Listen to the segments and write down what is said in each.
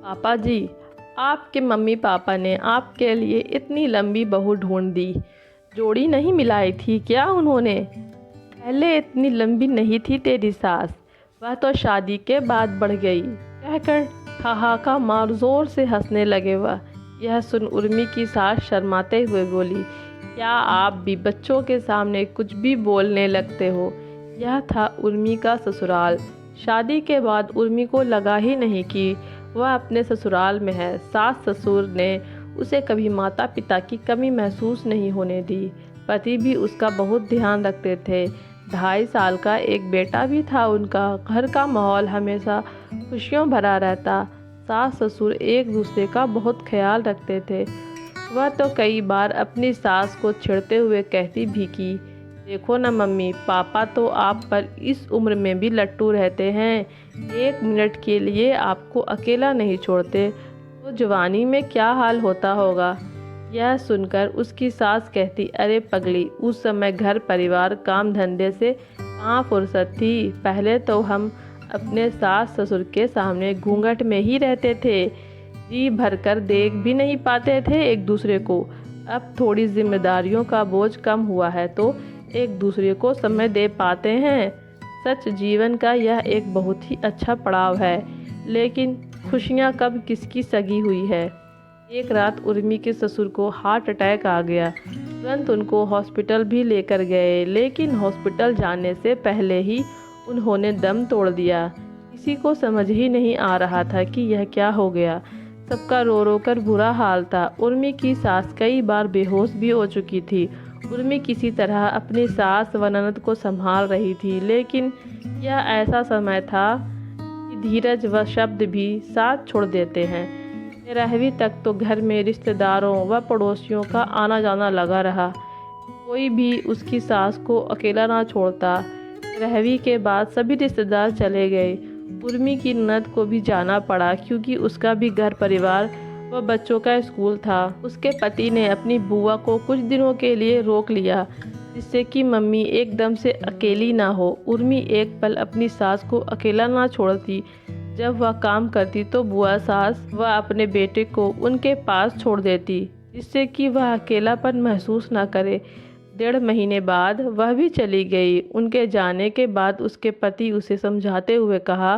पापा जी, आपके mummy papa ने आपके लिए इतनी लंबी बहू ढूंढ दी, जोड़ी नहीं मिलाई थी क्या उन्होंने? पहले इतनी लंबी नहीं थी तेरी सास, वह तो शादी के बाद बढ़ गई, कहकर ठहाका मार जोर से हंसने लगे वह। यह सुन उर्मी की सास शर्माते हुए बोली, क्या आप भी बच्चों के सामने कुछ भी बोलने लगते हो? यह था उर्मी का ससुराल। शादी के बाद उर्मी को लगा ही नहीं कि वह अपने ससुराल में है। सास ससुर ने उसे कभी माता पिता की कमी महसूस नहीं होने दी। पति भी उसका बहुत ध्यान रखते थे। 2.5 साल का एक बेटा भी था उनका। घर का माहौल हमेशा खुशियों भरा रहता। सास ससुर एक दूसरे का बहुत ख्याल रखते थे। वह तो कई बार अपनी सास को छेड़ते हुए कहती भी कि देखो ना मम्मी, पापा तो आप पर इस उम्र में भी लट्टू रहते हैं, 1 मिनट के लिए आपको अकेला नहीं छोड़ते, तो जवानी में क्या हाल होता होगा। यह सुनकर उसकी सास कहती, अरे पगली, उस समय घर परिवार काम धंधे से कहाँ फुर्सत थी। पहले तो हम अपने सास ससुर के सामने घूंघट में ही रहते थे, जी भरकर देख भी नहीं पाते थे एक दूसरे को। अब थोड़ी जिम्मेदारियों का बोझ कम हुआ है तो एक दूसरे को समय दे पाते हैं। सच जीवन का यह एक बहुत ही अच्छा पड़ाव है, लेकिन खुशियाँ कब किसकी सगी हुई है। एक रात उर्मी के ससुर को हार्ट अटैक आ गया। तुरंत उनको हॉस्पिटल भी लेकर गए, लेकिन हॉस्पिटल जाने से पहले ही उन्होंने दम तोड़ दिया। किसी को समझ ही नहीं आ रहा था कि यह क्या हो गया। सबका रो रो कर बुरा हाल था। उर्मी की सास कई बार बेहोश भी हो चुकी थी। उर्मी किसी तरह अपनी सास व ननद को संभाल रही थी, लेकिन यह ऐसा समय था कि धीरज व शब्द भी साथ छोड़ देते हैं। 13वीं तक तो घर में रिश्तेदारों व पड़ोसियों का आना जाना लगा रहा। कोई भी उसकी सास को अकेला ना छोड़ता। 13वीं के बाद सभी रिश्तेदार चले गए। उर्मी की ननद को भी जाना पड़ा, क्योंकि उसका भी घर परिवार व बच्चों का स्कूल था। उसके पति ने अपनी बुआ को कुछ दिनों के लिए रोक लिया, जिससे कि मम्मी एकदम से अकेली ना हो। उर्मी एक पल अपनी सास को अकेला ना छोड़ती। जब वह काम करती तो बुआ सास वह अपने बेटे को उनके पास छोड़ देती, जिससे कि वह अकेलापन महसूस ना करे। 1.5 महीने बाद वह भी चली गई। उनके जाने के बाद उसके पति उसे समझाते हुए कहा,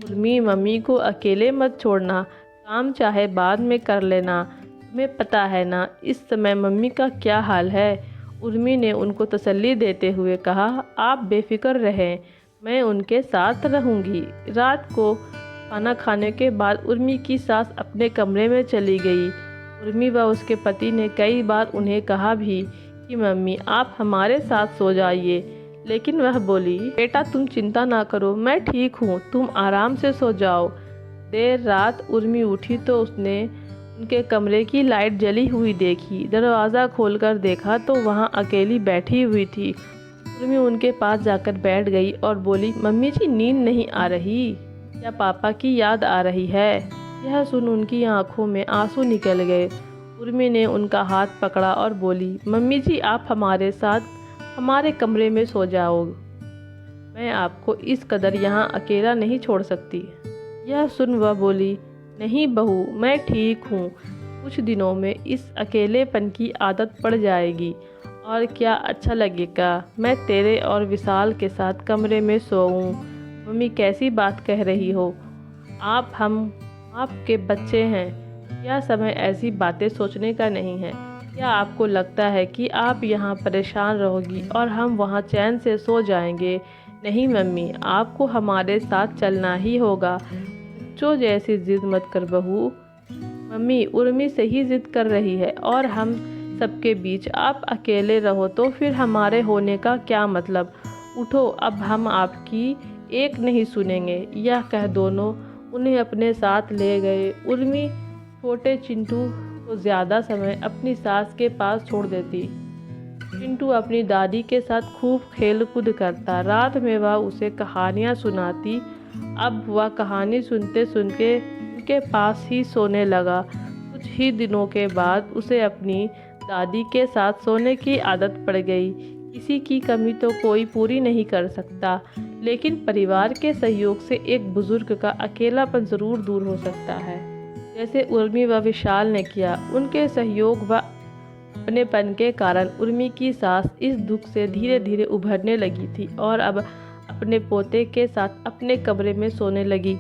उर्मी, मम्मी को अकेले मत छोड़ना, काम चाहे बाद में कर लेना, तुम्हें पता है ना इस समय मम्मी का क्या हाल है। उर्मी ने उनको तसल्ली देते हुए कहा, आप बेफिक्र रहें, मैं उनके साथ रहूंगी। रात को खाना खाने के बाद उर्मी की सास अपने कमरे में चली गई। उर्मी व उसके पति ने कई बार उन्हें कहा भी कि मम्मी आप हमारे साथ सो जाइए, लेकिन वह बोली, बेटा तुम चिंता ना करो, मैं ठीक हूँ, तुम आराम से सो जाओ। देर रात उर्मी उठी तो उसने उनके कमरे की लाइट जली हुई देखी। दरवाज़ा खोलकर देखा तो वहाँ अकेली बैठी हुई थी। उर्मी उनके पास जाकर बैठ गई और बोली, मम्मी जी नींद नहीं आ रही, क्या पापा की याद आ रही है? यह सुन उनकी आंखों में आंसू निकल गए। उर्मी ने उनका हाथ पकड़ा और बोली, मम्मी जी आप हमारे साथ हमारे कमरे में सो जाओ, मैं आपको इस कदर यहाँ अकेला नहीं छोड़ सकती। यह सुन वह बोली, नहीं बहू, मैं ठीक हूँ, कुछ दिनों में इस अकेलेपन की आदत पड़ जाएगी और क्या अच्छा लगेगा, मैं तेरे और विशाल के साथ कमरे में सोऊं। मम्मी कैसी बात कह रही हो, हम आपके बच्चे हैं। यह समय ऐसी बातें सोचने का नहीं है। क्या आपको लगता है कि आप यहाँ परेशान रहोगी और हम वहाँ चैन से सो जाएंगे? नहीं मम्मी, आपको हमारे साथ चलना ही होगा। बच्चों जैसी जिद मत कर बहू। मम्मी, उर्मी सही जिद कर रही है और हम सबके बीच आप अकेले रहो तो फिर हमारे होने का क्या मतलब। उठो, अब हम आपकी एक नहीं सुनेंगे। यह कह दोनों उन्हें अपने साथ ले गए। उर्मी छोटे चिंटू को ज़्यादा समय अपनी सास के पास छोड़ देती। चिंटू अपनी दादी के साथ खूब खेल कूद करता। रात में वह उसे कहानियाँ सुनाती। अब वह कहानी सुनते सुनते उनके पास ही सोने लगा। कुछ ही दिनों के बाद उसे अपनी दादी के साथ सोने की आदत पड़ गई। किसी की कमी तो कोई पूरी नहीं कर सकता, लेकिन परिवार के सहयोग से एक बुजुर्ग का अकेलापन ज़रूर दूर हो सकता है। जैसे उर्मी व विशाल ने किया। उनके सहयोग व अपनेपन के कारण उर्मी की सास इस दुख से धीरे धीरे उभरने लगी थी और अब अपने पोते के साथ अपने कमरे में सोने लगी।